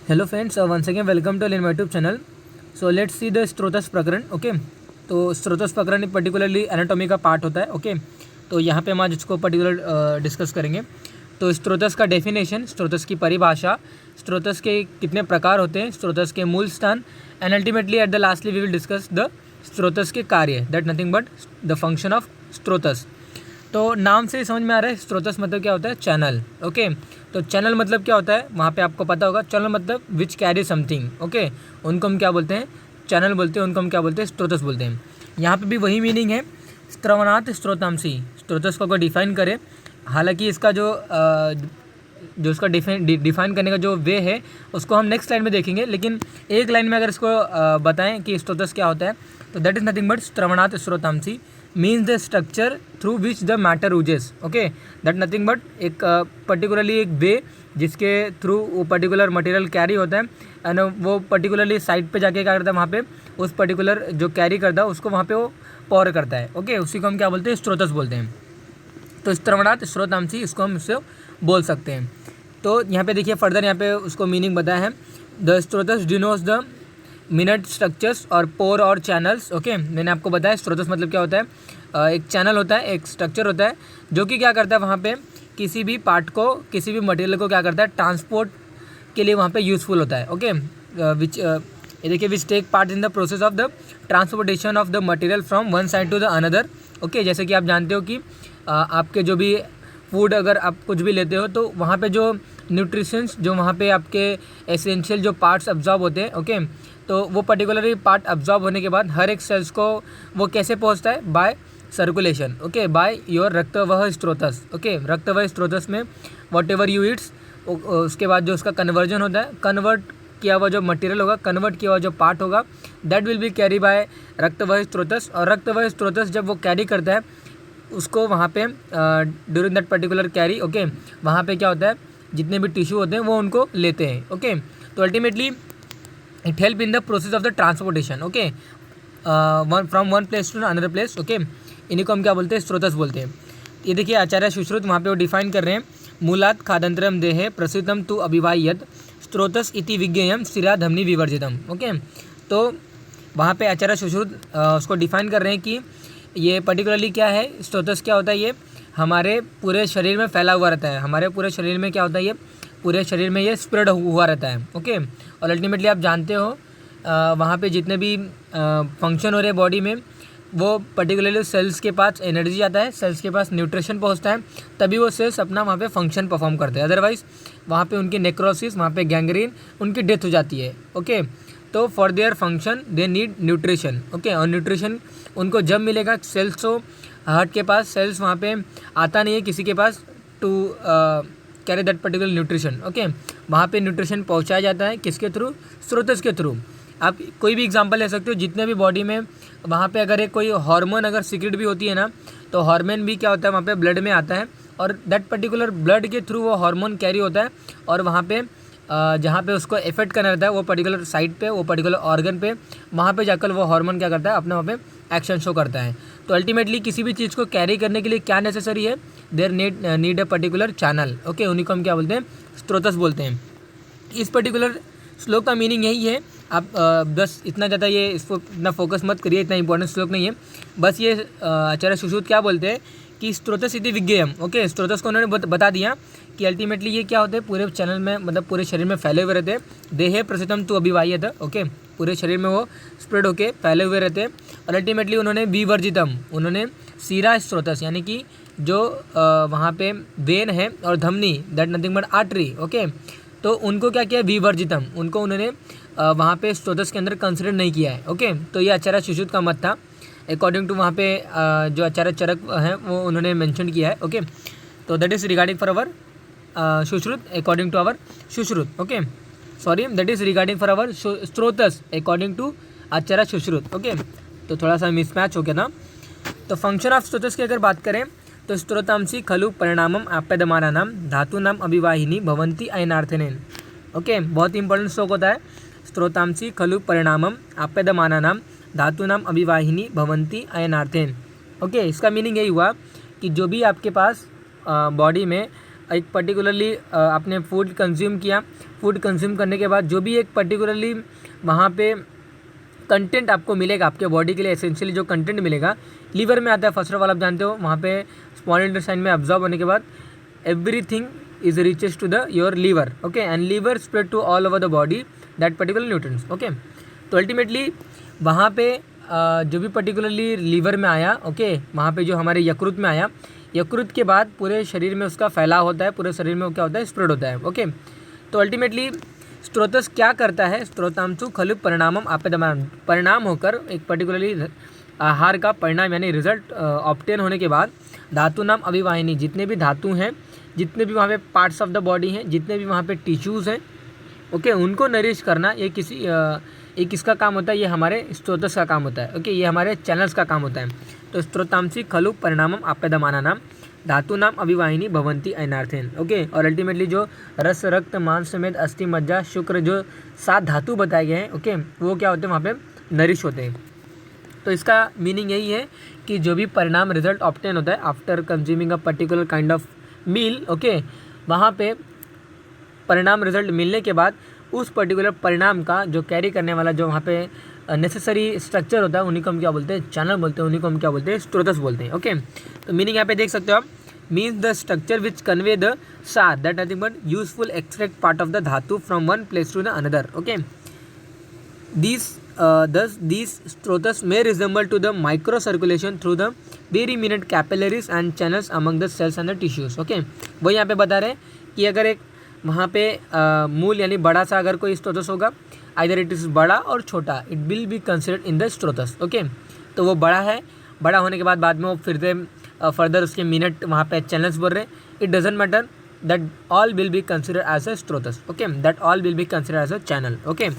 Hello friends, once again welcome to in my YouTube channel. So let's see the स्त्रोतस प्रकरण. Okay, तो स्त्रोतस प्रकरण particularly anatomy का part होता है. ओके, तो यहाँ पे हम आज इसको पर्टिकुलर डिस्कस करेंगे. तो स्त्रोतस का डेफिनेशन, स्त्रोतस की परिभाषा, स्त्रोतस के कितने प्रकार होते हैं, स्त्रोतस के मूल स्थान, and ultimately at the lastly we will discuss the स्त्रोतस के कार्य, that nothing but the function of स्त्रोतस. तो नाम से समझ में आ रहा है स्त्रोतस मतलब क्या होता है, चैनल. ओके, तो चैनल मतलब क्या होता है वहाँ पे आपको पता होगा. चैनल मतलब विच कैरी समथिंग. ओके, उनको हम क्या बोलते हैं, चैनल बोलते हैं. उनको हम क्या बोलते हैं, स्त्रोतस बोलते हैं. यहाँ पे भी वही मीनिंग है, स्त्रवणात् स्त्रोतांसी. स्त्रोतस को अगर डिफाइन करें, हालांकि इसका जो उसका डिफाइन करने का जो वे है उसको हम नेक्स्ट लाइन में देखेंगे, लेकिन एक लाइन में अगर इसको बताएं कि स्त्रोतस क्या होता है, तो दैट इज़ नथिंग बट स्त्रवणात् स्त्रोतांसी means the structure through which the matter oozes. Okay, that nothing but एक पर्टिकुलरली एक वे जिसके थ्रू वो पर्टिकुलर मटेरियल कैरी होता है, एंड वो पर्टिकुलरली साइड पे जाके क्या करता है, वहाँ पे उस पर्टिकुलर जो कैरी करता है उसको वहाँ पे वो पॉर करता है. ओके, उसी को हम क्या बोलते हैं, स्त्रोतस बोलते हैं. तो स्त्रवणात् स्त्रोतांसी इसको हम इससे बोल सकते हैं. तो यहाँ पे देखिए फर्दर यहाँ पे उसको मीनिंग बताया है. द स्त्रोतस डिनोट्स द मिनट स्ट्रक्चर्स और पोर और चैनल्स. ओके, मैंने आपको बताया स्त्रोतस मतलब क्या होता है. एक चैनल होता है, एक स्ट्रक्चर होता है जो कि क्या करता है, वहाँ पे किसी भी पार्ट को, किसी भी मटेरियल को क्या करता है, ट्रांसपोर्ट के लिए वहाँ पे यूज़फुल होता है. ओके, विच ये देखिए which take part in the process of the transportation of the material from one side to the another. Okay, जैसे कि आप जानते हो कि आपके जो भी फूड, अगर आप कुछ भी लेते हो तो वहाँ पे जो न्यूट्रिशंस, जो वहाँ पे आपके एसेंशियल जो पार्ट्स अब्जॉर्ब होते हैं. ओके, तो वो पर्टिकुलरली पार्ट अब्जॉर्ब होने के बाद हर एक सेल्स को वो कैसे पहुँचता है, by circulation. Okay, by your रक्तवह स्त्रोतस. ओके, रक्तवह स्त्रोतस में वॉट एवर यू ईट्स, उसके बाद जो उसका कन्वर्जन होता है, कन्वर्ट किया हुआ जो मटेरियल होगा, कन्वर्ट किया हुआ जो पार्ट होगा, that will be carry by रक्तवह स्त्रोतस. और रक्तवह स्त्रोतस जब वो कैरी करता है उसको वहाँ पे during that particular carry, okay, वहाँ पे क्या होता है, जितने भी टिश्यू होते हैं वो उनको लेते हैं. ओके, तो ultimately it help in the process of the transportation. Okay, from one place to another place. Okay, इन्हीं को हम क्या बोलते हैं, स्त्रोतस बोलते हैं. ये देखिए आचार्य सुश्रुत वहाँ पे वो डिफाइन कर रहे हैं. मूलात् खादंतरम देहे प्रसिद्धम तु अभिवाह्यत स्त्रोतस इति विज्ञेयम शिरा धमनी विवर्जितम. ओके, तो वहाँ पे आचार्य सुश्रुत उसको डिफाइन कर रहे हैं कि ये पर्टिकुलरली क्या है, स्त्रोतस क्या होता है, ये हमारे पूरे शरीर में फैला हुआ रहता है. हमारे पूरे शरीर में क्या होता है, ये पूरे शरीर में ये स्प्रेड हुआ रहता है. ओके, और अल्टीमेटली आप जानते हो वहाँ पे जितने भी फंक्शन हो रहे हैं बॉडी में, वो पर्टिकुलरली सेल्स के पास एनर्जी आता है, सेल्स के पास न्यूट्रिशन पहुँचता है, तभी वो सेल्स अपना वहाँ पे फंक्शन परफॉर्म करते हैं. अदरवाइज़ वहाँ पे उनकी नेक्रोसिस, वहाँ पे गैंग्रीन, उनकी डेथ हो जाती है. ओके, तो for their function they need nutrition. Okay, और न्यूट्रिशन उनको जब मिलेगा, सेल्स तो हार्ट के पास सेल्स वहाँ पे आता नहीं है किसी के पास to carry that particular nutrition. Okay, वहाँ पे न्यूट्रिशन पहुँचाया जाता है किसके थ्रू, स्त्रोतस के थ्रू. आप कोई भी एग्जांपल ले सकते हो, जितने भी बॉडी में वहाँ पे अगर एक कोई हार्मोन अगर सीक्रेट भी होती है ना, तो हार्मोन भी क्या होता है वहाँ पे ब्लड में आता है, और दैट पर्टिकुलर ब्लड के थ्रू वो हार्मोन कैरी होता है, और वहाँ पे जहाँ पे उसको इफेक्ट करना रहता है वो पर्टिकुलर साइट पे, वो पर्टिकुलर ऑर्गन पे, वहाँ पे जाकर वो हार्मोन क्या करता है, अपने वहाँ पे एक्शन शो करता है. तो अल्टीमेटली किसी भी चीज़ को कैरी करने के लिए क्या नेसेसरी है, there need a particular channel. Okay, उन्हीं को हम क्या बोलते हैं, स्त्रोतस बोलते हैं. इस पर्टिकुलर श्लोक का मीनिंग यही है. आप बस इतना ज़्यादा ये इसको इतना फोकस मत करिए, इतना इंपॉर्टेंट श्लोक नहीं है. बस ये आचार्य सुश्रुत क्या बोलते हैं कि स्त्रोतस इति विज्ञेयम. ओके, स्त्रोतस को उन्होंने बता दिया कि अल्टीमेटली ये क्या होते हैं, पूरे चैनल में मतलब पूरे शरीर में फैले हुए रहते हैं. देहे प्रसिद्धम तु अभिवाह्यत. ओके, पूरे शरीर में वो स्प्रेड होके फैले हुए रहते हैं. और अल्टीमेटली उन्होंने विवर्जितम, उन्होंने सीरा स्त्रोतस यानी कि जो वहाँ पे वेन है और धमनी, that nothing but artery. Okay, तो उनको क्या किया, विवर्जितम, उनको उन्होंने वहाँ पे स्त्रोतस के अंदर कंसिडर नहीं किया है. ओके, तो ये आचार्य सुश्रुत का मत था. अकॉर्डिंग टू वहाँ पे जो आचार्य चरक हैं वो उन्होंने मेंशन किया है. ओके, तो that is regarding for our Sushruta according to our Sushruta. Okay, sorry, that is regarding for our स्त्रोतस according to Acharya Sushruta. Okay, तो थोड़ा सा मिसमैच हो गया था. तो फंक्शन ऑफ स्त्रोतस की अगर बात करें तो स्त्रोतांसी खलु परिणामम आप्यदमानानां धातूनां अभिवाहिनी भवन्ति अयनार्थेन. ओके, बहुत इंपॉर्टेंट श्लोक होता है. स्त्रोतांसी खलु परिणामम आप्यदमानानां धातूनां अभिवाहिनी भवन्ति अयनार्थेन. ओके, इसका मीनिंग यही हुआ कि जो भी आपके पास बॉडी में एक पर्टिकुलरली आपने फूड कंज्यूम किया, फूड कंज्यूम करने के बाद जो भी एक पर्टिकुलरली वहाँ पे कंटेंट आपको मिलेगा, आपके बॉडी के लिए एसेंशियली जो कंटेंट मिलेगा लीवर में आता है। फर्स्ट ऑफ ऑल आप जानते हो वहाँ पे स्मॉल इंटेस्टाइन में अब्जॉर्ब होने के बाद everything is reaches to the your liver, okay, and liver spread to all over the body that particular nutrients, okay. तो अल्टीमेटली वहाँ पे जो भी पर्टिकुलरली लीवर में आया, ओके, वहाँ पे जो हमारे यकृत में आया, यकृत के बाद पूरे शरीर में उसका फैलाव होता है, पूरे शरीर में वो क्या होता है, स्प्रेड होता है, ओके। तो अल्टीमेटली स्त्रोतस क्या करता है, स्त्रोतांशु खलु परिणामम आपेदमान, परिणाम होकर एक पर्टिकुलरली आहार का परिणाम यानी रिजल्ट ऑब्टेन होने के बाद धातु नाम अभिवाहिनी, जितने भी धातु हैं, जितने भी वहाँ पे पार्ट्स ऑफ द बॉडी हैं, जितने भी वहाँ पे टिश्यूज़ हैं, ओके, उनको नरिश करना ये किसका काम होता है, ये हमारे स्त्रोतस का काम होता है, ओके, ये हमारे चैनल्स का काम होता है। तो स्त्रोतांशी खलु परिणामम आपेदमाना नाम धातु नाम अभिवाहिनी भवंती ऐनार्थेन, ओके। और अल्टीमेटली जो रस, रक्त, मांस समेत अस्थि, मज्जा, शुक्र, जो 7 धातु बताए गए हैं, ओके, वो क्या होते हैं, वहाँ पे नरिश होते हैं। तो इसका मीनिंग यही है कि जो भी परिणाम रिजल्ट ऑब्टेन होता है after consuming a particular kind of meal, okay, वहाँ पे परिणाम रिजल्ट मिलने के बाद उस पर्टिकुलर परिणाम का जो कैरी करने वाला जो वहाँ पे नेसेसरी स्ट्रक्चर होता है उन्हीं को हम क्या बोलते हैं, चैनल बोलते हैं, उन्हीं को हम क्या बोलते हैं, स्त्रोतस बोलते हैं, ओके। तो मीनिंग यहाँ पे देख सकते हो आप, means the structure which convey the सार that nothing but useful extract part of the धातु from one place to the another, okay. Thus these strotus may resemble to the microcirculation through the very minute capillaries and channels among the cells and the tissues, okay। वो यहाँ पे बता रहे हैं कि अगर एक वहाँ पे मूल यानी बड़ा सा अगर कोई स्त्रोतस होगा, आइदर इट इज़ बड़ा और छोटा, it will be considered in the स्त्रोतस, ओके। तो वो बड़ा है, बड़ा होने के बाद में वो फिर से फर्दर उसके मिनट वहाँ पे चैनल्स बोल रहे हैं, it doesn't matter, that all will be considered as a स्त्रोतस, okay, that all will be considered as a channel, okay.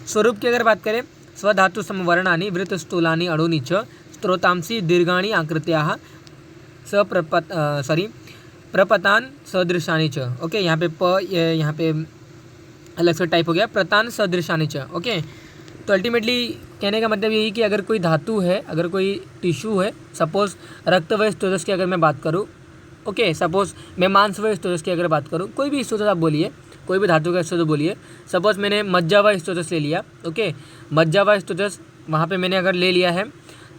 स्वरूप की अगर बात करें, स्वधातु समवर्णानि वृत्त स्थूलानि अणूनि च स्त्रोतांसी दीर्घाणि आकृत्याः प्रपतान सदृशानि च, ओके। यहाँ पे यहाँ पे अलग से टाइप हो गया, प्रतान सदृशानि च, ओके। तो अल्टीमेटली कहने का मतलब यही कि अगर कोई धातु है, अगर कोई टिश्यू है, सपोज रक्त व स्त्रोतस की अगर मैं बात करूँ, ओके, सपोज मैं मांस व स्त्रोतस की अगर बात करूँ, कोई भी स्त्रोतस आप बोलिए, कोई भी धातु का स्त्रोत बोलिए, सपोज मैंने मज्जा व स्त्रोतस ले लिया, ओके, मज्जा व स्त्रोतस वहाँ पे मैंने अगर ले लिया है,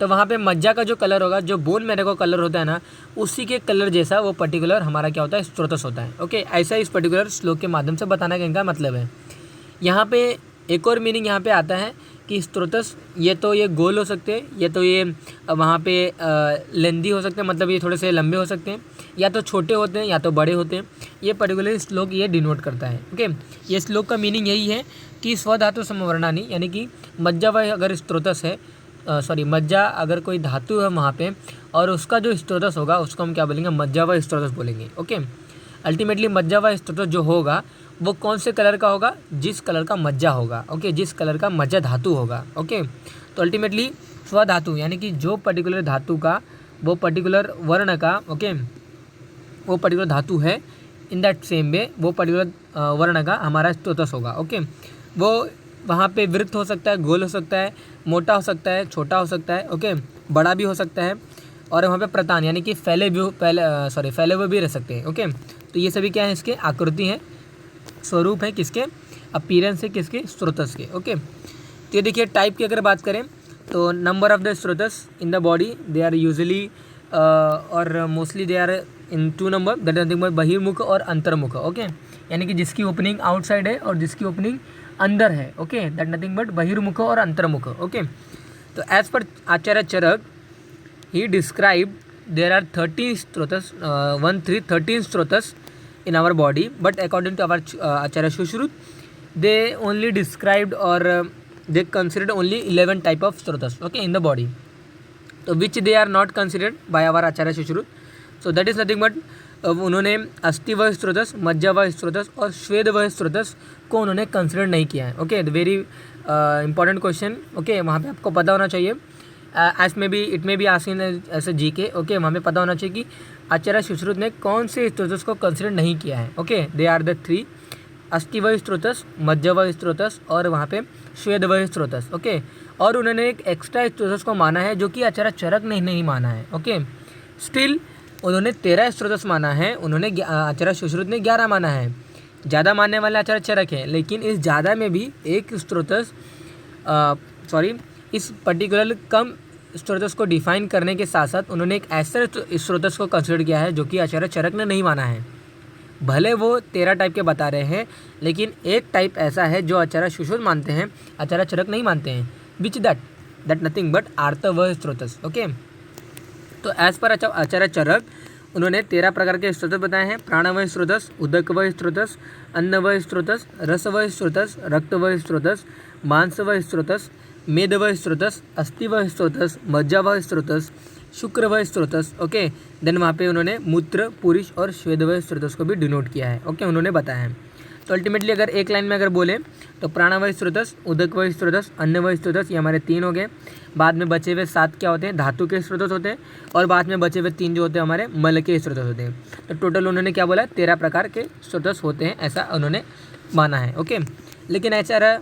तो वहाँ पे मज्जा का जो कलर होगा, जो बोन मेरे को कलर होता है ना, उसी के कलर जैसा वो पर्टिकुलर हमारा क्या होता है, स्त्रोतस होता है, ओके। ऐसा इस पर्टिकुलर श्लोक के माध्यम से बताना का इनका मतलब है। यहाँ पे एक और मीनिंग यहाँ पे आता है कि स्त्रोतस ये तो ये गोल हो सकते हैं, या तो ये वहाँ पे लेंदी हो सकते हैं, मतलब ये थोड़े से लंबे हो सकते हैं, या तो छोटे होते हैं या तो बड़े होते हैं। ये पर्टिकुलर श्लोक ये डिनोट करता है, ओके। ये श्लोक का मीनिंग यही है कि स्वधातु समवर्णानि, यानी कि मज्जा व अगर स्त्रोतस है, मज्जा अगर कोई धातु है वहाँ पे और उसका जो स्त्रोतस होगा उसको हम क्या बोलेंगे, मज्जा व स्त्रोतस बोलेंगे, ओके। अल्टीमेटली मज्जा व स्त्रोतस जो होगा वो कौन से कलर का होगा, जिस कलर का मज्जा होगा, ओके, जिस कलर का मज्जा धातु होगा, ओके। तो अल्टीमेटली स्वधातु यानी कि जो पर्टिकुलर धातु का, वो पर्टिकुलर वर्ण का, ओके, वो पर्टिकुलर धातु है, इन दैट सेम वे वो पर्टिकुलर वर्ण का हमारा स्त्रोतस होगा, ओके। वो वहाँ पे वृत्त हो सकता है, गोल हो सकता है, मोटा हो सकता है, छोटा हो सकता है, ओके, बड़ा भी हो सकता है, और वहाँ पे प्रतान यानी कि फैले हुए भी रह सकते हैं, ओके। तो ये सभी क्या है, इसके आकृति हैं, स्वरूप है, किसके अपीयरेंस है, किसके स्त्रोतस के, ओके। तो ये देखिए टाइप की अगर बात करें तो नंबर ऑफ द स्त्रोतस in the body they are usually और mostly they are in 2 number, that is nothing but बहिर्मुख और अंतर्मुख, ओके। यानी कि जिसकी ओपनिंग आउटसाइड है और जिसकी ओपनिंग अंदर है, ओके, दैट नथिंग बट बहिर्मुख और अंतर्मुख, ओके। तो एज पर आचार्य चरक ही डिस्क्राइब देर आर 13 स्त्रोतस 13 स्त्रोतस in our body, but according to our Acharya Sushruta, they only described or they considered only 11 type of strotas, okay, in the body, so which they are not considered by our Acharya Sushruta. So that is nothing but उन्होंने अस्थि व स्त्रोतस, मज्जा व स्त्रोतस और श्वेद व स्त्रोतस को उन्होंने consider नहीं किया है, okay. Very important question, okay, वहाँ पे आपको पता होना चाहिए, एज में भी इट में भी आस्किंग ऐसे जी के, ओके, वहाँ पे पता होना चाहिए कि आचार्य सुश्रुत ने कौन से स्त्रोतस को कंसिडर नहीं किया है, ओके। दे आर द 3 अस्थि व स्त्रोतस, मज्जा व स्त्रोतस और वहाँ पे श्वेद व स्त्रोतस, ओके। और उन्होंने एक एक्स्ट्रा स्त्रोतस को माना है जो कि आचार्य चरक ने नहीं माना है, ओके। स्टिल उन्होंने 13 स्रोतस माना है, उन्होंने आचार्य सुश्रुत ने 11 माना है। ज़्यादा मानने वाले आचार्य चरक हैं, लेकिन इस ज़्यादा में भी एक स्रोतस इस पर्टिकुलर कम स्रोतस को डिफाइन करने के साथ साथ उन्होंने एक ऐसे स्रोतस को कंसिडर किया है जो कि आचार्य चरक ने नहीं माना है। भले वो 13 टाइप के बता रहे हैं, लेकिन एक टाइप ऐसा है जो आचार्य सुश्रुत मानते हैं, आचार्य चरक नहीं मानते हैं, विच दैट नथिंग बट आर्तव स्रोतस। ओके, तो एज पर आचार्य चरक उन्होंने 13 प्रकार के स्रोतस बताए हैं। प्राणवय स्रोतस, उदकवय स्रोतस, अन्नवय स्रोतस, रसवय स्रोतस, रक्तवय स्रोतस, मांसवय स्रोतस, मेदवय स्रोतस, अस्थिवय स्रोतस, मज्जावय स्रोतस, शुक्रवय स्रोतस। ओके, देन वहाँ पे उन्होंने मूत्र, पुरुष और श्वेदवय स्रोतस को भी डिनोट किया है। ओके, उन्होंने बताया है। तो अल्टीमेटली अगर एक लाइन में अगर बोले तो प्राणवय स्रोतस, उदकवय स्रोतस, अन्नवय स्रोतस, ये हमारे 3 हो गए। बाद में बचे हुए 7 क्या होते हैं? धातु के स्रोतस होते हैं। और बाद में बचे हुए 3 जो होते हैं हमारे मल के स्रोतस होते हैं। तो टोटल उन्होंने क्या बोला? 13 प्रकार के स्रोतस होते हैं, ऐसा उन्होंने माना है। ओके, लेकिन आचार्य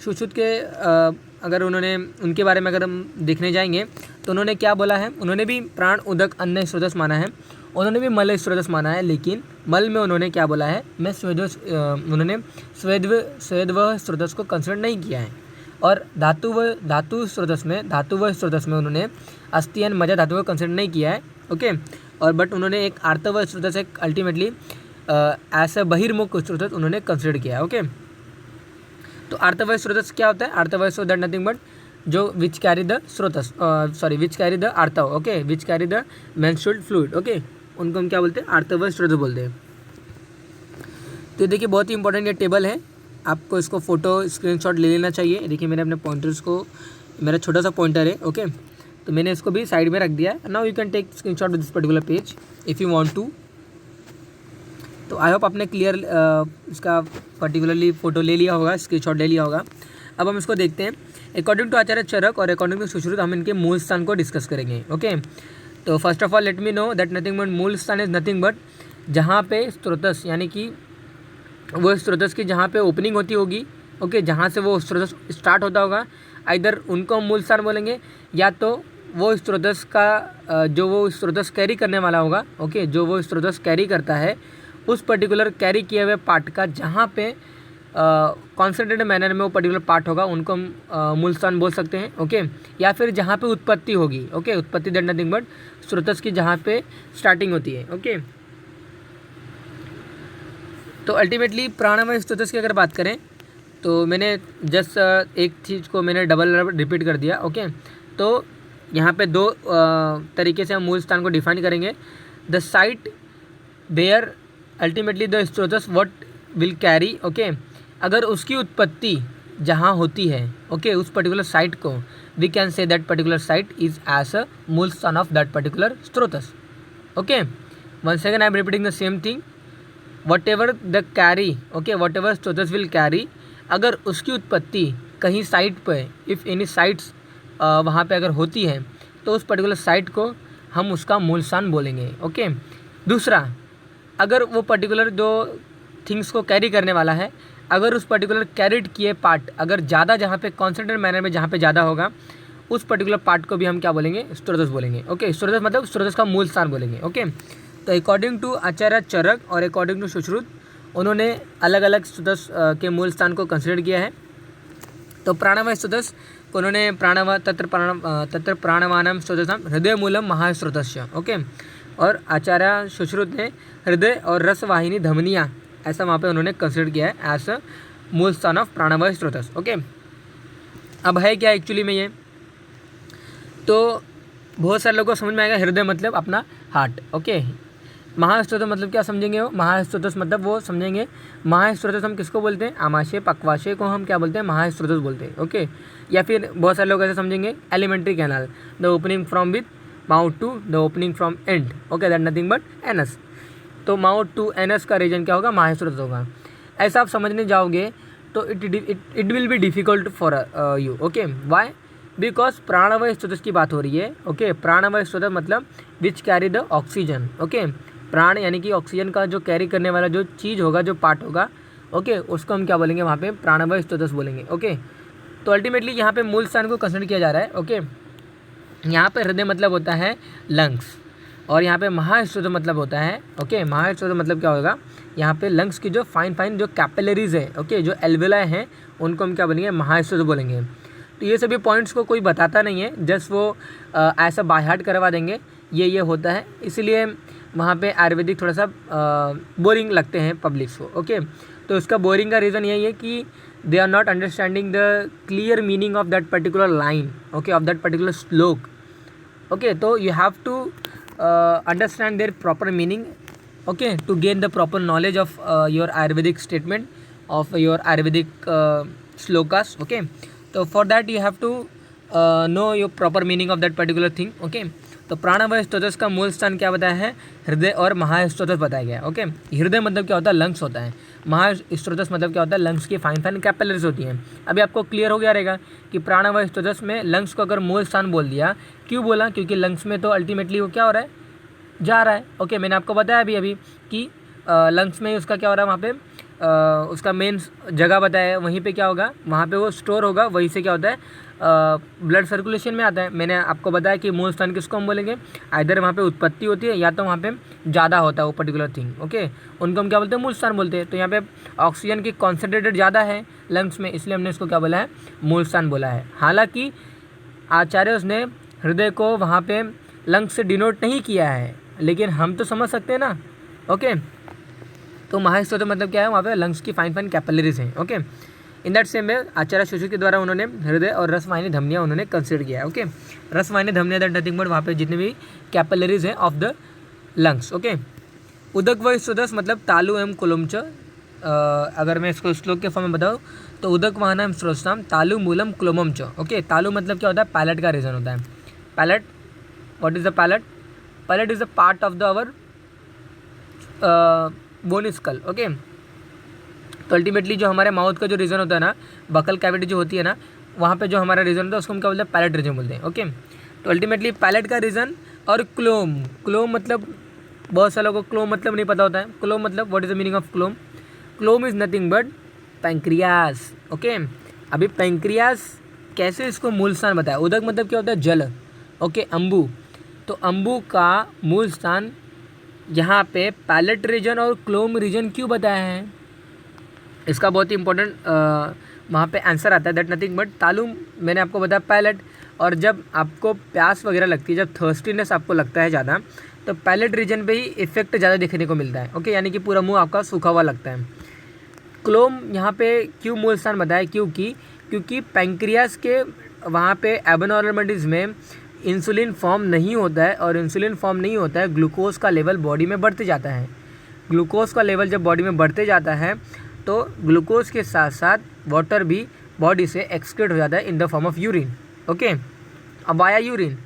सुश्रुत के अगर उन्होंने उनके बारे में अगर हम देखने जाएंगे तो उन्होंने क्या बोला है? उन्होंने भी प्राण, उदक, अन्न स्रोतस माना है, उन्होंने भी मल स्रोतस माना है, लेकिन मल में उन्होंने क्या बोला है? उन्होंने स्वेदव स्रोतस को कंसिडर नहीं किया है। और धातु स्रोतस में उन्होंने अस्थियन मजा धातु को कंसिडर नहीं किया है। ओके, और बट उन्होंने एक आर्तव स्रोतस एक अल्टीमेटली ऐसा बहिर्मुख स्रोतस उन्होंने कंसिडर किया है। ओके, तो आर्तवय स्रोतस क्या होता है? आर्तवय स्रोत दैट नथिंग बट जो विच कैरी द स्रोतस विच कैरी द आर्तव। Okay, which carry the menstrual fluid. Okay, उनको हम क्या बोलते हैं? आर्तवय स्रोत बोलते हैं। तो देखिए बहुत ही इंपॉर्टेंट ये टेबल है, आपको इसको फोटो स्क्रीनशॉट ले लेना चाहिए। देखिए मैंने अपने पॉइंटर्स को, मेरा छोटा सा पॉइंटर है। ओके, तो मैंने इसको भी साइड में रख दिया है। Now you can take screenshot with this particular page if you want to. तो आई होप आपने क्लियर इसका पर्टिकुलरली फ़ोटो ले लिया होगा, स्क्रीनशॉट ले लिया होगा। अब हम इसको देखते हैं। अकॉर्डिंग टू आचार्य चरक और अकॉर्डिंग टू सुश्रुत हम इनके मूल स्थान को डिस्कस करेंगे। ओके, तो first of all let me know that nothing but मूल स्थान इज नथिंग बट जहाँ पे स्रोतस यानी कि वो स्रोतस की जहाँ पे ओपनिंग होती होगी। ओके, जहाँ से वो स्रोतस स्टार्ट होता होगा, इधर उनको हम मूल स्थान बोलेंगे, या तो वो स्रोतस का जो वो स्रोतस कैरी करने वाला होगा। ओके, जो वो स्रोतस कैरी करता है उस पर्टिकुलर कैरी किए हुए पार्ट का जहाँ पे कॉन्सेंट्रेटेड मैनर में वो पर्टिकुलर पार्ट होगा, उनको हम मूल स्थान बोल सकते हैं। ओके, या फिर जहाँ पे उत्पत्ति होगी। ओके, उत्पत्ति दैट नथिंग बट स्रोतस की जहाँ पे स्टार्टिंग होती है। ओके, तो अल्टीमेटली प्राणमय स्रोतस की अगर बात करें तो मैंने जस्ट एक चीज़ को मैंने डबल रिपीट कर दिया। ओके, तो यहाँ पे 2 तरीके से हम मूल स्थान को डिफाइन करेंगे। The site where ultimately the स्रोतस व्हाट विल कैरी। ओके, अगर उसकी उत्पत्ति जहाँ होती है, ओके, उस पर्टिकुलर साइट को we can say that particular site is as a मूल स्थान ऑफ दैट पर्टिकुलर स्रोतस। Okay, one second I am repeating the same thing. Whatever the carry, okay, whatever स्रोतस will carry, अगर उसकी उत्पत्ति कहीं site पर, if any sites वहाँ पे अगर होती है तो उस पर्टिकुलर साइट को हम उसका मूल स्थान बोलेंगे। ओके, दूसरा, अगर वो पर्टिकुलर जो थिंग्स को कैरी करने वाला है, अगर उस पर्टिकुलर कैरिड किए पार्ट अगर ज़्यादा जहाँ पे कॉन्सेंट्रेटेड मैनर में जहाँ पे ज़्यादा होगा, उस पर्टिकुलर पार्ट को भी हम क्या बोलेंगे? स्रोतस बोलेंगे। ओके, स्रोतस मतलब स्रोतस का मूल स्थान बोलेंगे। ओके, तो अकॉर्डिंग टू आचार्य चरक और अकॉर्डिंग टू सुश्रुत उन्होंने अलग अलग स्रोतस के मूल स्थान को कंसिडर किया है। तो प्राणमय स्रोतस को उन्होंने तत्र प्राणवानम स्रोतसम हृदय मूलम महास्रोतस्य। ओके, और आचार्य सुश्रुत ने हृदय और रसवाहिनी धमनियाँ ऐसा वहाँ पे उन्होंने कंसिडर किया है एज अ मूल स्थान ऑफ प्राणमय स्रोतस। ओके, अब है क्या एक्चुअली में ये, तो बहुत सारे लोगों को समझ में आएगा हृदय मतलब अपना हार्ट। ओके, महास्रोतस मतलब क्या समझेंगे? वो महास्रोतस मतलब वो समझेंगे, महास्रोतस हम किसको बोलते हैं? आमाशय पक्वाशय को हम क्या बोलते हैं? महास्रोतस बोलते हैं। ओके, या फिर बहुत सारे लोग ऐसे समझेंगे alimentary canal, the opening from with mouth to the opening from end. Okay, that nothing but anus. तो माउथ टू एनस का रीजन क्या होगा? महास्रोतस होगा। ऐसा आप समझने जाओगे तो it will be difficult for you. Okay, why? Because प्राणवय स्रोतस की बात हो रही है। ओके, प्राणवय स्रोतस मतलब विच कैरी द ऑक्सीजन। ओके, प्राण यानी कि ऑक्सीजन का जो कैरी करने वाला जो चीज़ होगा, जो पार्ट होगा, ओके, उसको हम क्या बोलेंगे? वहाँ पे प्राणवय स्रोतस बोलेंगे। ओके, तो अल्टीमेटली यहाँ पे मूल स्थान को कंसिडर किया जा रहा है। ओके, यहाँ पे हृदय मतलब होता है लंग्स। और यहाँ पे महास्रोत मतलब होता है, ओके, महास्रोत मतलब क्या होगा, यहाँ पे लंग्स की जो फाइन जो कैपिलरीज है, ओके, जो एल्वेलाई हैं उनको हम क्या बोलेंगे, महास्रोत बोलेंगे। तो ये सभी पॉइंट्स को कोई बताता नहीं है, जस्ट वो ऐसा बाय हार्ट करवा देंगे, ये होता है, इसीलिए वहाँ पे आयुर्वेदिक थोड़ा सा बोरिंग लगते हैं पब्लिक्स को, ओके। तो इसका बोरिंग का रीज़न यही है कि they are not understanding the clear meaning of that particular line, okay, of that particular shloka, okay. तो you have to understand their proper meaning, okay, to gain the proper knowledge of your Ayurvedic statement, of your Ayurvedic shlokas, okay. So for that you have to know your proper meaning of that particular thing, okay. तो प्राणवायु स्रोतस का मूल स्थान क्या बताया है, हृदय और महास्रोतस बताया गया, ओके। हृदय मतलब क्या होता है, लंग्स होता है। महास्रोतस मतलब क्या होता है, लंग्स की फाइन कैपिलरीज होती हैं। अभी आपको क्लियर हो गया रहेगा कि प्राणवायु स्रोतस में लंग्स को अगर मूल स्थान बोल दिया, क्यों बोला, क्योंकि लंग्स में तो अल्टीमेटली वो क्या हो रहा है, जा रहा है, ओके। मैंने आपको बताया अभी कि लंग्स में उसका क्या हो रहा है, वहाँ पे उसका मेन जगह बताया है, वहीं पे क्या होगा, वहाँ पे वो स्टोर होगा, वहीं से क्या होता है, ब्लड सर्कुलेशन में आता है। मैंने आपको बताया कि मूल स्थान किसको हम बोलेंगे, आइदर वहाँ पे उत्पत्ति होती है या तो वहाँ पे ज़्यादा होता है वो पर्टिकुलर थिंग, ओके, उनको हम क्या बोलते हैं, मूल स्थान बोलते हैं। तो यहाँ पे ऑक्सीजन की कॉन्सेंट्रेटेड ज़्यादा है लंग्स में, इसलिए हमने इसको क्या बोला है, मूल स्थान बोला है। हालाँकि आचार्य ने हृदय को वहाँ पे लंग्स से डिनोट नहीं किया है, लेकिन हम तो समझ सकते हैं ना, ओके। तो महास्रोत मतलब क्या है, वहाँ पे लंग्स की फाइन कैपिलरीज हैं, okay. In that same way Acharya Sushruta के द्वारा उन्होंने हृदय और रसवाहिनी धमनियाँ उन्होंने कंसिडर किया है, okay. Rasavahini धमनियाँ that nothing but वहाँ पे जितने भी कैपिलरीज हैं ऑफ द लंग्स, ओके। उदक व स्रोतस मतलब तालु एवं कुलुम च, अगर मैं इसको श्लोक के फॉर्म में बताऊँ तो उदक वाहनम स्रोतम तालु मूलम क्लोमम च, ओके। तालु मतलब क्या होता है, पैलेट का रीजन होता है। Palate, what is the palate, palate is a part of the our bone skull, okay. तो अल्टीमेटली जो हमारे माउथ का जो रीजन होता है ना, बकल कैविटी जो होती है ना, वहाँ पे जो हमारा रीजन होता है उसको हम क्या बोलते हैं, पैलेट रीजन बोलते हैं, ओके। तो अल्टीमेटली पैलेट का रीजन और क्लोम, क्लोम मतलब बहुत सालों को क्लोम मतलब नहीं पता होता है। क्लोम मतलब what is the meaning of क्लोम, क्लोम is nothing but pancreas, okay. अभी पैंक्रियास कैसे इसको मूल स्थान बताया, उदक मतलब क्या होता है, जल, ओके, अम्बु, तो अम्बु का मूल स्थान यहाँ पे पैलेट रीजन और क्लोम रीजन क्यों बताया है, इसका बहुत ही इंपॉर्टेंट वहाँ पे आंसर आता है, दैट नथिंग बट तालु, मैंने आपको बताया पैलेट। और जब आपको प्यास वगैरह लगती है, जब थर्स्टीनेस आपको लगता है ज़्यादा, तो पैलेट रीजन पे ही इफेक्ट ज़्यादा देखने को मिलता है, ओके, यानी कि पूरा मुंह आपका सूखा हुआ लगता है। क्लोम यहाँ पे क्यों मूल स्थान बताया, क्योंकि पैंक्रियास के वहाँ पे एबनॉर्मलिटीज में इंसुलिन फॉर्म नहीं होता है, और इंसुलिन फॉर्म नहीं होता है, ग्लूकोज का लेवल बॉडी में बढ़ते जाता है। ग्लूकोज का लेवल जब बॉडी में बढ़ते जाता है तो ग्लूकोज के साथ साथ वाटर भी बॉडी से एक्सक्रीट हो जाता है in the form of urine, okay. अब वाया यूरिन,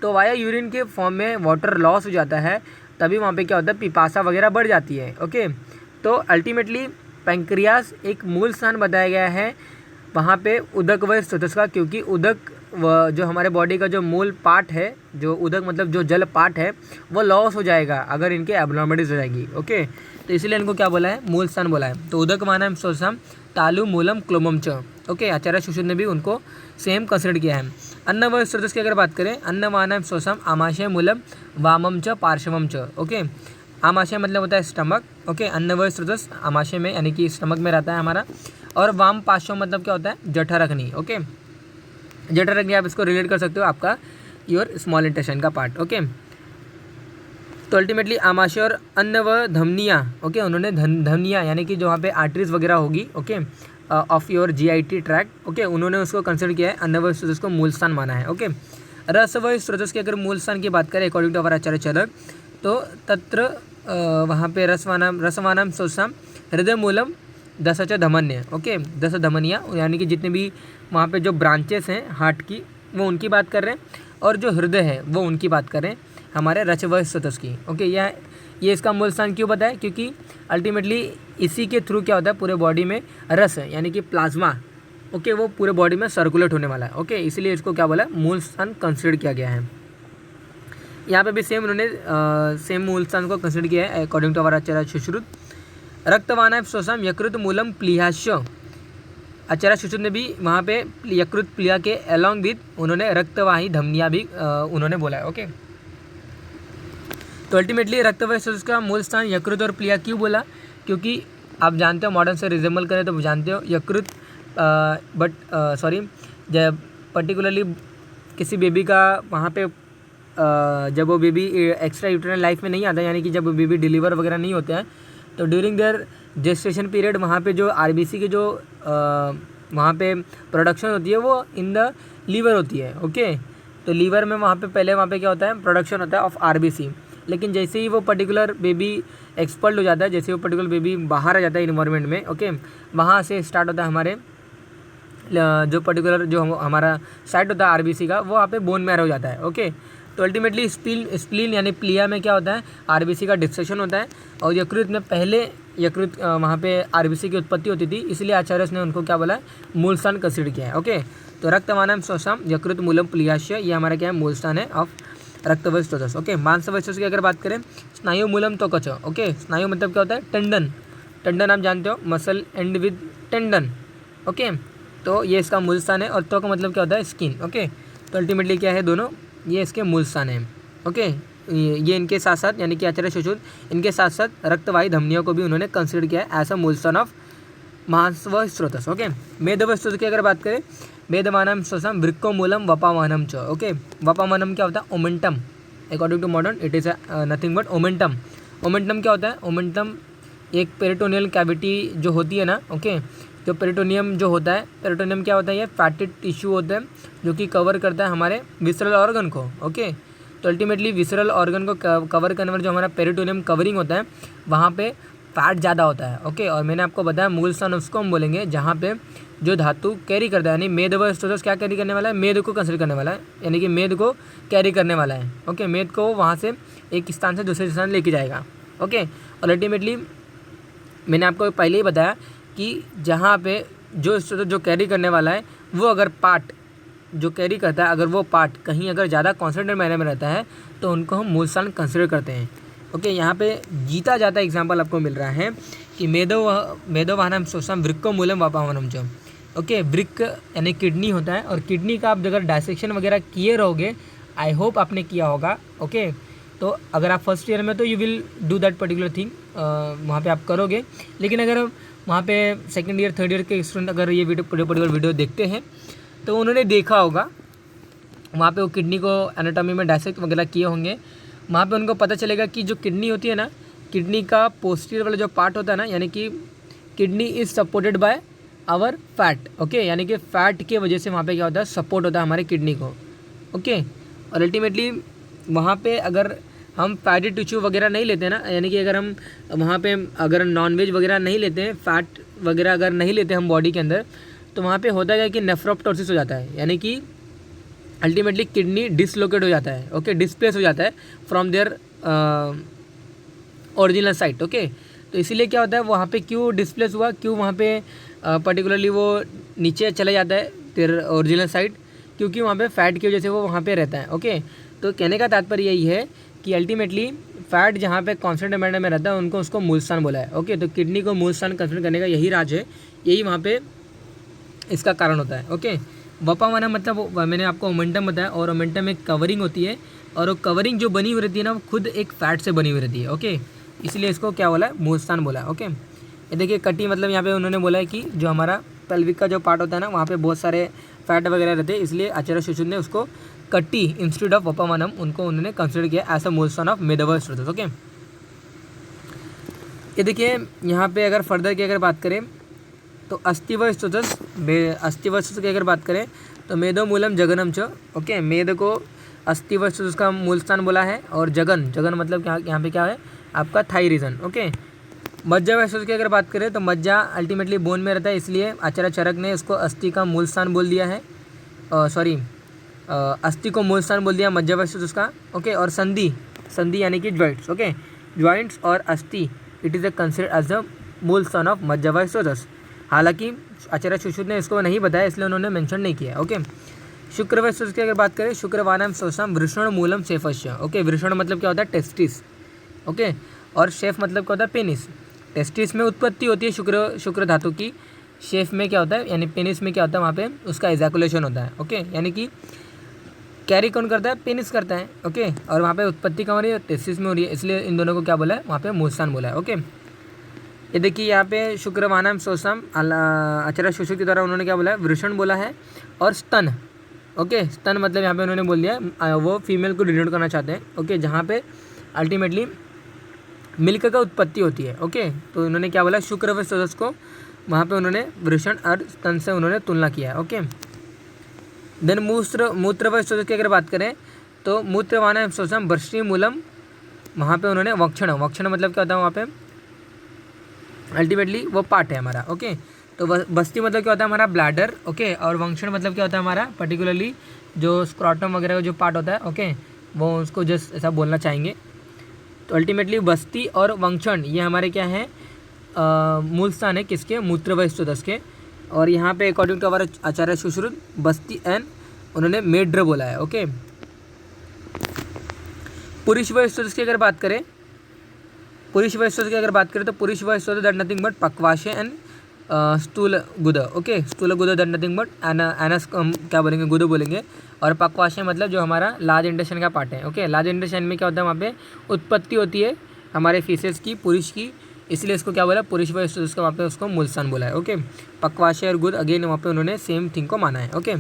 तो वाया यूरिन के फॉर्म में वाटर लॉस हो जाता है, तभी वहाँ पे क्या होता है, पिपासा वगैरह बढ़ जाती है, ओके। तो अल्टीमेटली पैंक्रियास एक मूल स्थान बताया गया है वहाँ पे उदक व स्रोतस का, क्योंकि उदक जो हमारे बॉडी का जो मूल पार्ट है, जो उदक मतलब जो जल पार्ट है, वो लॉस हो जाएगा अगर इनके एबनॉर्मलिटीज हो जाएगी, ओके। तो इसलिए इनको क्या बोला है, मूल स्थान बोला है। तो उदक वाहनम स्रोतम तालु मूलम क्लोमम च, ओके। आचार्य सुश्रुत ने भी उनको सेम कंसिडर किया है। अन्न व स्रोतस की अगर बात करें, अन्न वाहनम स्रोतम आमाशय मूलम वामम च पार्श्वम च, ओके। आमाशय मतलब होता है स्टमक, ओके। अन्न व स्रोतस आमाशय में यानी कि स्टमक में रहता है हमारा, और वाम पार्श्वम मतलब क्या होता है, जठरग्नि, ओके। जठरग्नि आप इसको रिलेट कर सकते हो आपका योर स्मॉल इंटेस्टाइन का पार्ट, ओके। तो अल्टीमेटली आमाशय और अन्न व धमनियाँ, ओके, उन्होंने धमनियाँ यानी कि जो वहाँ पे आर्टरीज वगैरह होगी, okay, of your GIT track, okay, उन्होंने उसको कंसिडर किया है, अन्न व स्रोतस को मूल स्थान माना है, ओके। रस व स्रोतस की अगर मूल स्थान की बात करें अकॉर्डिंग टू अवर आचार्य चरक, तो तत्र वहाँ पे रसवानम स्रोतम हृदय मूलम दस धमन्य, ओके, 10 धमनियाँ यानी कि जितने भी वहाँ पे जो ब्रांचेस हैं हार्ट की, वो उनकी बात कर रहे हैं, और जो हृदय है वो उनकी बात कर रहे हैं हमारे रच व स्रोतस की, ओके। ये इसका मूल स्थान क्यों बताया, क्योंकि अल्टीमेटली इसी के थ्रू क्या होता है, पूरे बॉडी में रस है यानी कि प्लाज्मा, ओके, वो पूरे बॉडी में सर्कुलेट होने वाला है, ओके। इसलिए इसको क्या बोला, मूल स्थान कंसिडर किया गया है। यहाँ पे भी सेम उन्होंने सेम मूल स्थान को कंसिडर किया है अकॉर्डिंग टू अवर आचार्य सुश्रुत। रक्तवानाय स्रोतम यकृत मूलम प्लीहाश्य, आचार्य सुश्रुत ने भी वहाँ पे यकृत प्लीहा के अलॉन्ग विद उन्होंने रक्तवाही धमनियाँ भी उन्होंने बोला है, ओके। तो अल्टीमेटली रक्तवाहिनी स्रोतस का मूल स्थान यकृत और प्लिया क्यों बोला, क्योंकि आप जानते हो मॉडर्न से रिजेंबल करें तो जानते हो यकृत जब पर्टिकुलरली किसी बेबी का वहाँ पे जब वो बेबी एक्स्ट्रा यूटेरिन लाइफ में नहीं आता, यानी कि जब वो बेबी डिलीवर वगैरह नहीं होते हैं, तो ड्यूरिंग देयर जेस्टेशन पीरियड वहाँ पे जो आरबीसी की जो वहाँ पे प्रोडक्शन होती है वो इन द लीवर होती है। ओके, तो लीवर में वहाँ पे क्या होता है, प्रोडक्शन होता है ऑफ आरबीसी। लेकिन जैसे ही वो पर्टिकुलर बेबी एक्सपर्ट हो जाता है, जैसे वो पर्टिकुलर बेबी बाहर आ जाता है इन्वायरमेंट में, ओके, वहाँ से स्टार्ट होता है हमारे जो पर्टिकुलर जो हमारा साइट होता है आरबीसी का, वो वहाँ पे बोन मैरो हो जाता है। ओके, तो अल्टीमेटली स्प्लीन यानी प्लिया में क्या होता है, आरबीसी का डिस्ट्रक्शन होता है, और यकृत में पहले यकृत वहाँ पे आरबीसी की उत्पत्ति होती थी, इसलिए आचार्य ने उनको क्या बोला, मूल स्थान कंसिडर किया है। ओके, तो रक्तवानम श्वसम यकृत मूलम प्लियाश्य, ये हमारा क्या है, मूल स्थान है ऑफ रक्तवाहिनी स्रोतस। ओके, मांसवाहिनी स्रोतस की अगर बात करें, स्नायु मूलम त्वचा। ओके, स्नायु मतलब क्या होता है, टेंडन। टेंडन आप जानते हो, muscle and with tendon. Okay, तो ये इसका मूल स्थान है, और त्वक का मतलब क्या होता है, स्किन। ओके, तो अल्टीमेटली क्या है, दोनों ये इसके मूल स्थान है। ओके, ये इनके साथ साथ यानी कि आचार्य सुश्रुत इनके साथ साथ रक्तवाही धमनियों को भी उन्होंने कंसिडर किया है एज अ मूल स्थान ऑफ मांसवाहिनी स्रोतस। ओके, मेदवाहिनी स्रोतस की अगर बात करें, मेदवानम श्वसम वृक्को मूलम वपावनम च। ओके, वपावनम क्या होता है, omentum. According to modern it is nothing but omentum. Omentum क्या होता है, ओमेंटम एक पेरिटोनियल कैविटी जो होती है ना, ओके, जो पेरिटोनियम जो होता है, पेरिटोनियम क्या होता है, ये फैटी टिश्यू होता है जो कि कवर करता है हमारे विसरल ऑर्गन को। ओके, तो अल्टीमेटली विसरल ऑर्गन को कवर करने वाला जो हमारा पेरिटोनियम कवरिंग होता है, वहाँ पे फैट ज़्यादा होता है। ओके, और मैंने आपको बताया मूल स्थान उसको हम बोलेंगे जहाँ पे जो धातु कैरी करता है, यानी मेदवाहिनी स्रोतस क्या कैरी करने वाला है, मेद को कंसिडर करने वाला है, यानी कि मेद को कैरी करने वाला है। ओके, मेद को वहाँ से एक स्थान से दूसरे स्थान लेके जाएगा। ओके, और अल्टीमेटली मैंने आपको पहले ही बताया कि जहाँ पे जो स्रोत जो कैरी करने वाला है, वो अगर पार्ट जो कैरी करता है, अगर वो पार्ट कहीं अगर ज़्यादा कॉन्सेंट्रेट मायने में रहता है, तो उनको हम मूल स्थान कंसिडर करते हैं। ओके, यहाँ पे जीता जाता एग्जाम्पल आपको मिल रहा है कि मेदोवाहनम श्वसम वृक्को मूलम वपावनम च। ओके, वृक्क यानी किडनी होता है, और किडनी का आप अगर डायसेक्शन वगैरह किए रहोगे, आई होप आपने किया होगा। ओके, तो अगर आप फर्स्ट ईयर में तो you will do that particular thing, वहाँ पे आप करोगे। लेकिन अगर वहाँ पे सेकंड ईयर थर्ड ईयर के स्टूडेंट अगर ये पर्टिकुलर वीडियो देखते हैं, तो उन्होंने देखा होगा वहाँ पे वो किडनी को एनाटॉमी में डायसेक्ट वगैरह किए होंगे। वहाँ पे उनको पता चलेगा कि जो किडनी होती है ना, किडनी का पोस्टीरियर वाला जो पार्ट होता है ना, यानी कि kidney is supported by our fat. Okay, यानी कि फैट के वजह से वहाँ पे क्या होता है, सपोर्ट होता है हमारे किडनी को। ओके, और अल्टीमेटली वहाँ पे अगर हम फैटी टिश्यू वगैरह नहीं लेते ना, यानी कि अगर हम वहाँ पे अगर नॉनवेज वगैरह नहीं लेते हैं, फैट वगैरह अगर नहीं लेते हम बॉडी के अंदर, तो वहाँ पे होता है कि नेफ्रोप्टोसिस हो जाता है, यानी कि अल्टीमेटली किडनी डिसलोकेट हो जाता है। ओके, डिस्प्लेस हो जाता है from their original site. Okay, तो इसीलिए क्या होता है, वहाँ पे क्यों डिस्प्लेस हुआ, क्यों वहाँ पे पर्टिकुलरली वो नीचे चला जाता है देयर ओरिजिनल साइट, क्योंकि वहाँ पे फैट की वजह से वो वहाँ पे रहता है। ओके, तो कहने का तात्पर्य यही है कि अल्टीमेटली फैट जहाँ पे कॉन्स्टेंट मैटर में रहता है, उनको उसको मूल स्थान बोला है। ओके, तो किडनी को मूल स्थान कंसिडर करने का यही राज है, यही वहाँ पे इसका कारण होता है। ओके, वपावनम मतलब मैंने आपको ओमेंटम बताया, और ओमेंटम एक कवरिंग होती है, और वो कवरिंग जो बनी हुई रहती है ना, वो खुद एक फैट से बनी हुई रहती है। ओके, इसलिए इसको क्या बोला है, मूल स्थान बोला है। ओके, ये देखिए कटी मतलब यहाँ पे उन्होंने बोला है कि जो हमारा पेल्विक का जो पार्ट होता है ना, वहाँ पे बहुत सारे फैट वगैरह रहते हैं, इसलिए आचार्य सुश्रुत ने उसको कट्टी इंस्टीट्यूट ऑफ वपावनम उनको उन्होंने कंसिडर किया एज अ मूल स्थान ऑफ मेदवाहिनी स्रोतस। ओके, ये देखिए यहाँ पे अगर फर्दर की अगर बात करें, तो अस्थिवाहिनी स्रोतस की अगर बात करें, तो मेदो मूलम जगनम च। ओके, मेद को अस्थिवाहिनी स्रोतस का मूल स्थान बोला है, और जगन मतलब यहाँ पे क्या है, आपका थाई रीजन। ओके, मज्जावाहिनी स्रोतस की अगर बात करें, तो मज्जा अल्टीमेटली बोन में रहता है, इसलिए आचार्य चरक ने उसको अस्थि का मूल स्थान बोल दिया है, अस्थि को मूल स्थान बोल दिया मज्जावाहिनी स्रोतस का। ओके, और संधि यानी कि ज्वाइंट्स। ओके, ज्वाइंट्स और अस्थि it is considered as the mool स्थान ऑफ मज्जावाहिनी स्रोतस। हालांकि आचार्य सुश्रुत ने इसको नहीं बताया, इसलिए उन्होंने मेंशन नहीं किया। ओके, शुक्रवाहिनी स्रोतस की अगर बात करें, शुक्रवानम श्वसम वृषण मूलम शेफस्य। ओके, वृषण मतलब क्या होता है, टेस्टिस। ओके, और शेफ मतलब क्या होता है, पेनिस। टेस्टिस में उत्पत्ति होती है शुक्र धातु की, शेफ में क्या होता है, यानी पेनिस में क्या होता है, वहाँ पे उसका एजैकुलेशन होता है। ओके, यानी कि कैरी कौन करता है, पेनिस करता है, ओके। और वहाँ पे उत्पत्ति कहाँ हो रही है, टेस्टिस में हो रही है, इसलिए इन दोनों को क्या बोला है वहाँ पे मूलस्थान बोला है, ओके। ये देखिए यहाँ पे शुक्रवानम शोषम आचार्य सुश्रुत के द्वारा उन्होंने क्या बोला है, वृषण बोला है और स्तन, ओके। स्तन मतलब यहाँ पे उन्होंने बोल दिया वो फीमेल को डिनोट करना चाहते हैं, ओके, जहाँ पे अल्टीमेटली मिल्क का उत्पत्ति होती है, ओके। तो उन्होंने क्या बोला, शुक्र व सदस्य को वहाँ पे उन्होंने वृषण और स्तन से उन्होंने तुलना किया है, ओके। देन मूत्र व सदस्य की अगर बात करें तो मूत्रवान शोषम वर्षी मूलम, वहाँ पे उन्होंने वक्षण मतलब क्या होता है वहाँ पे अल्टीमेटली वो पार्ट है हमारा, ओके। तो बस्ती मतलब क्या होता है हमारा ब्लैडर, ओके। और वंक्षण मतलब क्या होता है हमारा पर्टिकुलरली जो स्क्रॉटम वगैरह का जो पार्ट होता है, ओके, वो उसको जस्ट ऐसा बोलना चाहेंगे। तो अल्टीमेटली बस्ती और वंक्षण ये हमारे क्या है, मूल स्थान है किसके, मूत्र व स्तोदस के। और यहाँ पे अकॉर्डिंग टू हमारे आचार्य सुश्रुत बस्ती एंड उन्होंने मेड्र बोला है, ओके। पुरुष व स्तोदस की अगर बात करें, पुरुष व स्तोदस की अगर बात करें तो पुरुष व स्तोदस दैट नथिंग बट पक्वाशय एंड स्थूल गुद, ओके। स्थूल गुद दैट नथिंग बट एनस क्या बोलेंगे, गुद बोलेंगे। और पक्वाशय मतलब जो हमारा लार्ज इंटेस्टाइन का पार्ट है, ओके। लार्ज इंटेस्टाइन में क्या होता है वहाँ पे उत्पत्ति होती है हमारे फीसेस की, पुरुष की, इसलिए इसको क्या बोला, पुरुष व स्तोदस का वहाँ पे उसको मूलस्थान बोला है, ओके। पक्वाशय और गुद अगेन वहाँ पे उन्होंने सेम थिंग को माना है, ओके।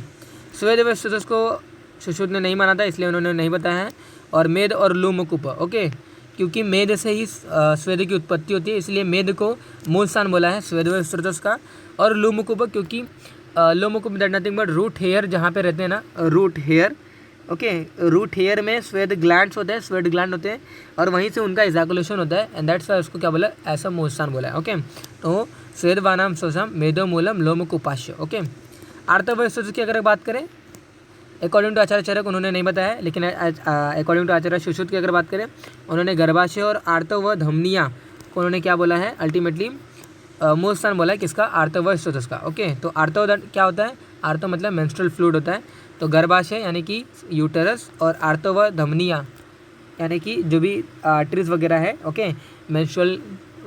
स्वेद व स्तोदस को सुश्रुत ने नहीं माना था, इसलिए उन्होंने नहीं बताया है। और मेद और लूमकूप, ओके, क्योंकि मेद से ही स्वेद की उत्पत्ति होती है, इसलिए मेद को मूल स्थान बोला है स्वेद व स्तोदस का। और लूमकूप क्योंकि लूमकूप that nothing but root hair जहाँ पे रहते हैं ना, root hair, okay. Root hair में स्वेद ग्लैंड्स होते हैं, स्वेट ग्लैंड होते हैं, और वहीं से उनका इजैकुलेशन होता है, एंड दैट्स वाई उसको क्या बोला, ऐसा मूल स्थान बोला है, ओके। तो स्वेदवानाम शोषम मेदो मूलम लोमकूपाश्य, ओके। आर्तव व स्तोदस की अगर बात करें अकॉर्डिंग टू आचार्य चरक उन्होंने नहीं बताया, लेकिन अकॉर्डिंग टू आचार्य सुश्रुत की अगर बात करें उन्होंने गर्भाशय और आर्तव व धमनिया को उन्होंने क्या बोला है, अल्टीमेटली मूल स्थान बोला है किसका, आर्तव व स्तोदस का, ओके। तो आर्तव क्या होता है, आर्तव मतलब मेंस्ट्रुअल फ्लूइड होता है, तो गर्भाशय यानी कि यूटेरस और आर्तव व धमनिया यानी कि जो भी आर्टरीज वगैरह है, ओके, मेंस्ट्रुअल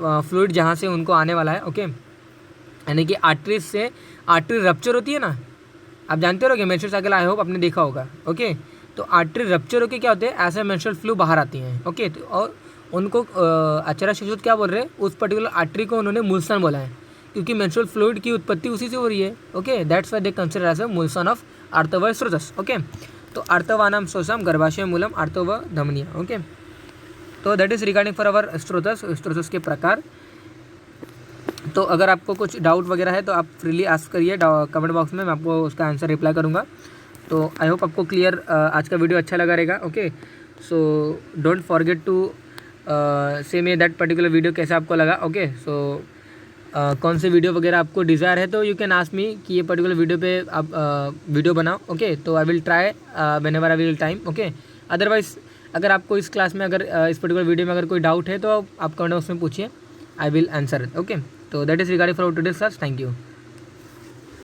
फ्लूइड जहाँ से उनको आने वाला है, ओके। यानी कि आर्टरीज से आर्टरी रप्चर होती है ना, आप जानते हो कि मेंस्ट्रुअल साइकिल आई होप आपने देखा होगा, ओके। तो आर्टरी रप्चर होकर क्या होते हैं, ऐसे मेंस्ट्रुअल फ्लू बाहर आती हैं, ओके। तो और उनको आचार्य सुश्रुत क्या बोल रहे हैं, उस पर्टिकुलर आर्टरी को उन्होंने मूलस्थान बोला है, क्योंकि मेंस्ट्रुअल फ्लूइड की उत्पत्ति उसी से हो रही है, okay. That's why they consider as a मूलस्थान ऑफ आर्तव व स्तोदस, ओके। तो आर्तवानाम शोषम गर्भाशय मूलम आर्तव व धमनिया, ओके। तो that is regarding for our स्तोदस के प्रकार। तो अगर आपको कुछ डाउट वगैरह है तो आप फ्रीली आस्क करिए कमेंट बॉक्स में, मैं आपको उसका आंसर रिप्लाई करूँगा। तो आई होप आपको क्लियर आज का वीडियो अच्छा लगा रहेगा, okay. So don't forget to say me that particular video कैसा आपको लगा, ओके। सो कौन से वीडियो वगैरह आपको डिज़ायर है तो यू कैन आस्क मी कि ये पर्टिकुलर वीडियो पे आप वीडियो बनाओ, ओके। तो I will try when ever I will time, okay. Otherwise अगर आपको इस क्लास में अगर इस पर्टिकुलर वीडियो में अगर कोई डाउट है तो आप कमेंट बॉक्स में पूछिए, I will answer it, okay. तो that is regarding for today's class, thank you.